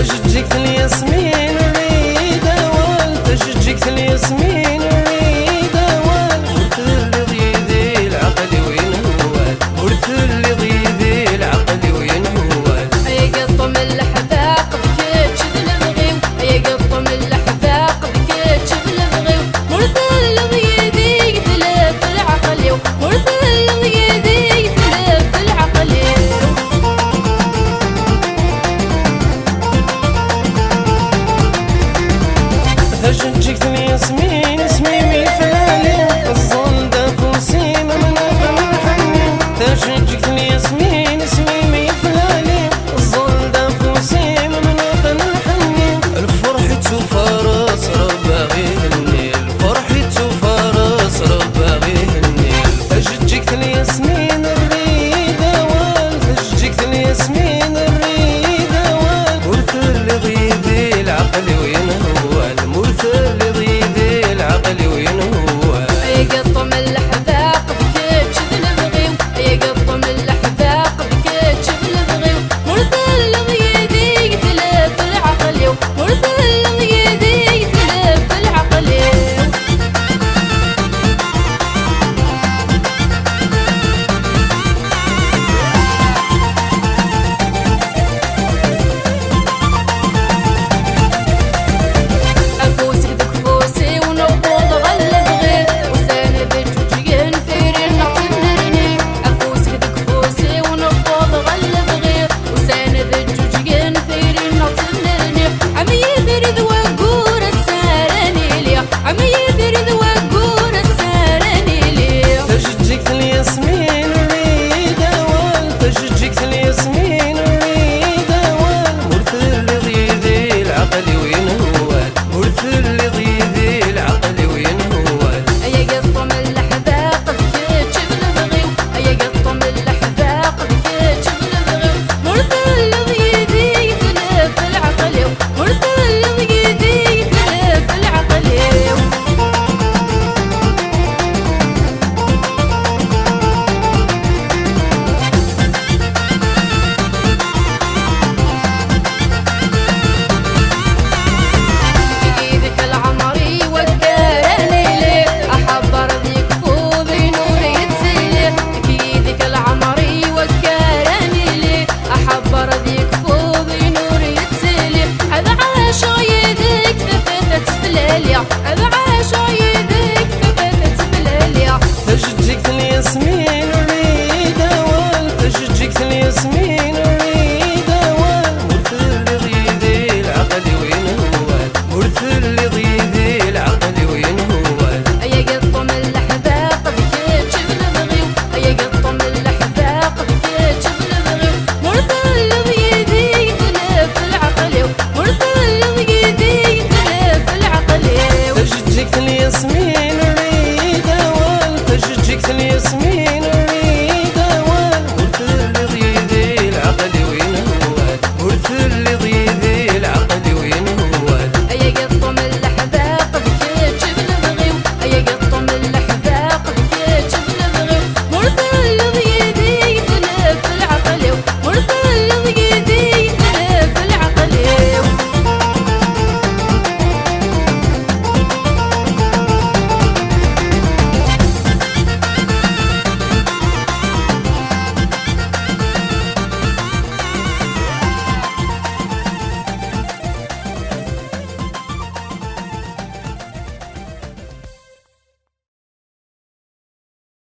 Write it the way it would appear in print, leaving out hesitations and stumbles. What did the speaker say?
تجيك الياسمين ريدة وال تجيك الياسمين ريدة وال ورث اللي ضيدي العقل وين هو ورث اللي ضيدي العقل وين هو يا قطم الحذاق بكيتش بالبغيو يا قطم الحذاق بكيتش بالبغيو ورث اللي ضيدي يتلف العقل ورث اللي ضيدي يتلف العقل تجيك الياسمين